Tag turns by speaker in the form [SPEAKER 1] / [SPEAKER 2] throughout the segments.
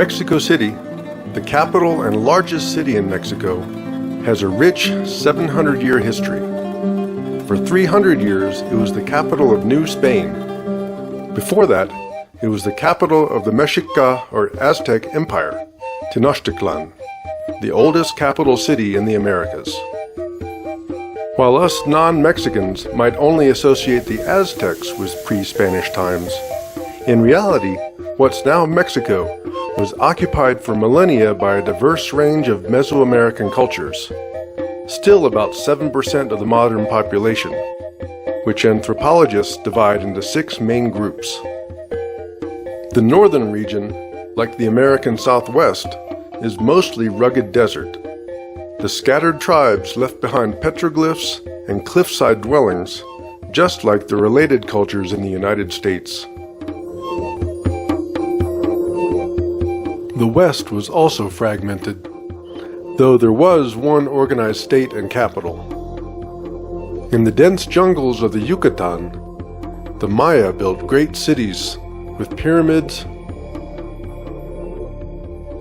[SPEAKER 1] Mexico City, the capital and largest city in Mexico, has a rich 700-year history. For 300 years, it was the capital of New Spain. Before that, it was the capital of the Mexica or Aztec Empire, Tenochtitlan, the oldest capital city in the Americas. While us non-Mexicans might only associate the Aztecs with pre-Spanish times, in reality, what's now Mexico was occupied for millennia by a diverse range of Mesoamerican cultures, still about 7% of the modern population, which anthropologists divide into 6 main groups. The northern region, like the American Southwest, is mostly rugged desert. The scattered tribes left behind petroglyphs and cliffside dwellings, just like the related cultures in the United States. The West was also fragmented, though there was one organized state and capital. In the dense jungles of the Yucatan, the Maya built great cities with pyramids,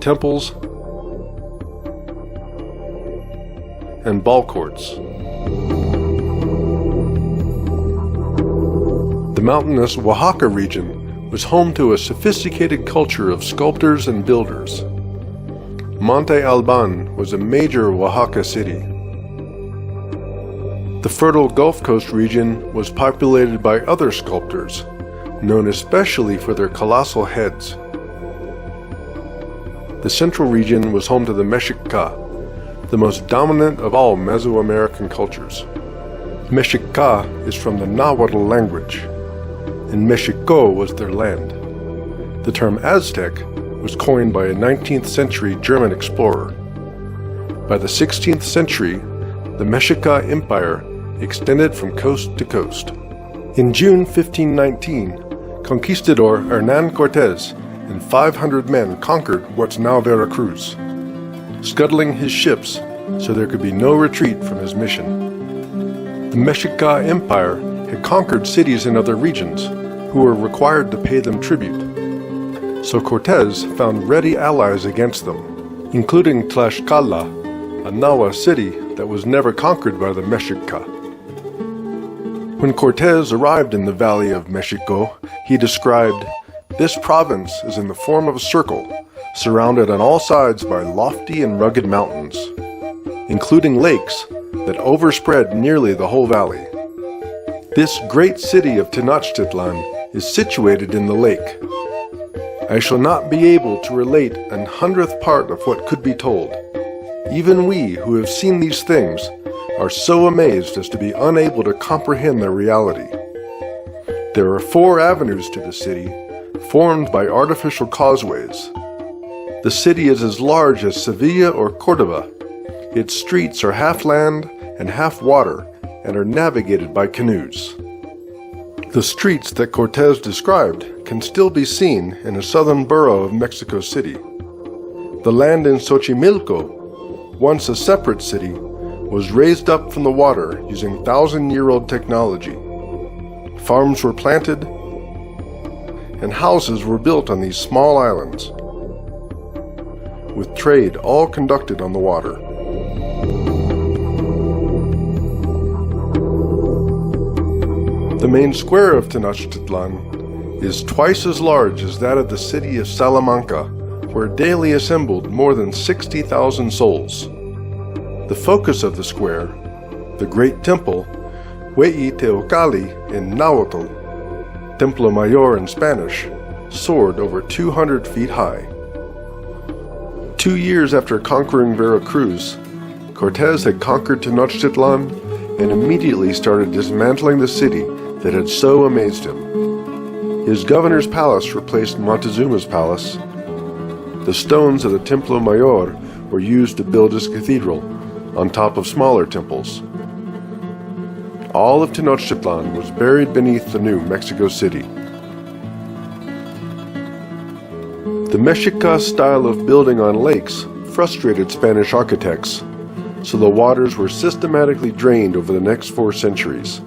[SPEAKER 1] temples, and ball courts. The mountainous Oaxaca region was home to a sophisticated culture of sculptors and builders. Monte Alban was a major Oaxaca city. The fertile Gulf Coast region was populated by other sculptors, known especially for their colossal heads. The central region was home to the Mexica, the most dominant of all Mesoamerican cultures. Mexica is from the Nahuatl language, and Mexico was their land. The term Aztec was coined by a 19th century German explorer. By the 16th century, the Mexica Empire extended from coast to coast. In June 1519, conquistador Hernán Cortés and 500 men conquered what's now Veracruz, scuttling his ships so there could be no retreat from his mission. The Mexica Empire had conquered cities in other regions, who were required to pay them tribute. So Cortés found ready allies against them, including Tlaxcala, a Nahua city that was never conquered by the Mexica. When Cortés arrived in the Valley of Mexico, he described, "This province is in the form of a circle, surrounded on all sides by lofty and rugged mountains, including lakes that overspread nearly the whole valley. This great city of Tenochtitlan is situated in the lake. I shall not be able to relate 100th part of what could be told. Even we who have seen these things are so amazed as to be unable to comprehend their reality. There are 4 avenues to the city, formed by artificial causeways. The city is as large as Sevilla or Córdoba. Its streets are half land and half water and are navigated by canoes." The streets that Cortés described can still be seen in a southern borough of Mexico City. The land in Xochimilco, once a separate city, was raised up from the water using 1,000-year-old technology. Farms were planted, and houses were built on these small islands, with trade all conducted on the water. The main square of Tenochtitlan is twice as large as that of the city of Salamanca, where daily assembled more than 60,000 souls. The focus of the square, the great temple, Hueyteocalli in Nahuatl, Templo Mayor in Spanish, soared over 200 feet high. 2 years after conquering Veracruz, Cortés had conquered Tenochtitlan and immediately started dismantling the city that had so amazed him. His governor's palace replaced Montezuma's palace. The stones of the Templo Mayor were used to build his cathedral, on top of smaller temples. All of Tenochtitlan was buried beneath the new Mexico City. The Mexica style of building on lakes frustrated Spanish architects, so the waters were systematically drained over the next 4 centuries.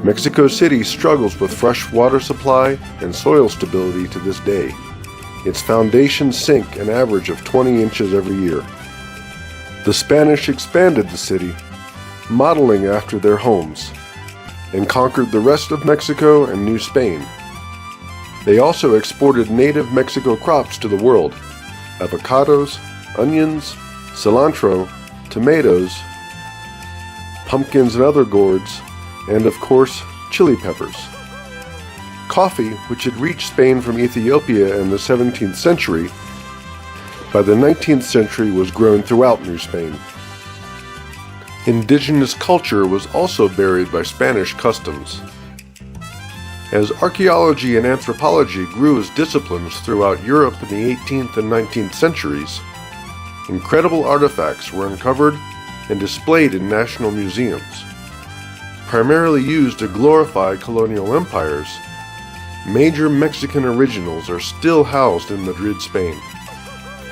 [SPEAKER 1] Mexico City struggles with fresh water supply and soil stability to this day. its foundations sink an average of 20 inches every year. The Spanish expanded the city, modeling after their homes, and conquered the rest of Mexico and New Spain. They also exported native Mexico crops to the world: avocados, onions, cilantro, tomatoes, pumpkins and other gourds, and of course, chili peppers. Coffee, which had reached Spain from Ethiopia in the 17th century, by the 19th century was grown throughout New Spain. Indigenous culture was also buried by Spanish customs. As archaeology and anthropology grew as disciplines throughout Europe in the 18th and 19th centuries, incredible artifacts were uncovered and displayed in national museums. Primarily used to glorify colonial empires, major Mexican originals are still housed in Madrid, Spain,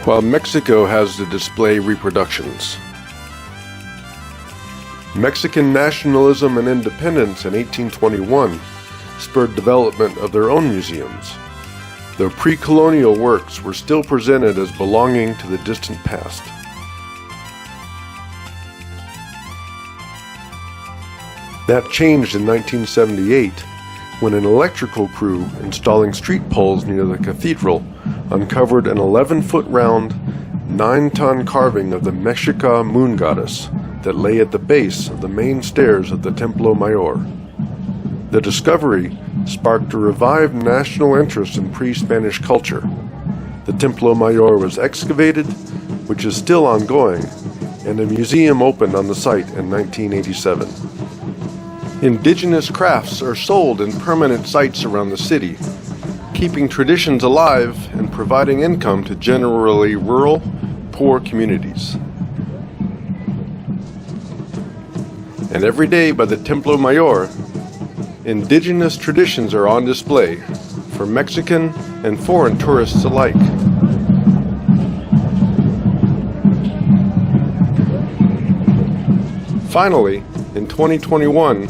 [SPEAKER 1] while Mexico has to display reproductions. Mexican nationalism and independence in 1821 spurred development of their own museums, though pre-colonial works were still presented as belonging to the distant past. That changed in 1978 when an electrical crew installing street poles near the cathedral uncovered an 11-foot round, 9-ton carving of the Mexica moon goddess that lay at the base of the main stairs of the Templo Mayor. The discovery sparked a revived national interest in pre-Spanish culture. The Templo Mayor was excavated, which is still ongoing, and a museum opened on the site in 1987. Indigenous crafts are sold in permanent sites around the city, keeping traditions alive and providing income to generally rural, poor communities. And every day by the Templo Mayor, indigenous traditions are on display for Mexican and foreign tourists alike. Finally, in 2021,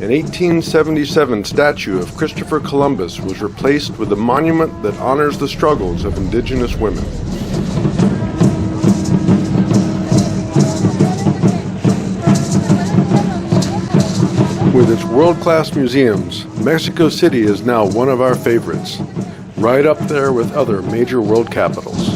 [SPEAKER 1] an 1877 statue of Christopher Columbus was replaced with a monument that honors the struggles of indigenous women. With its world-class museums, Mexico City is now one of our favorites, right up there with other major world capitals.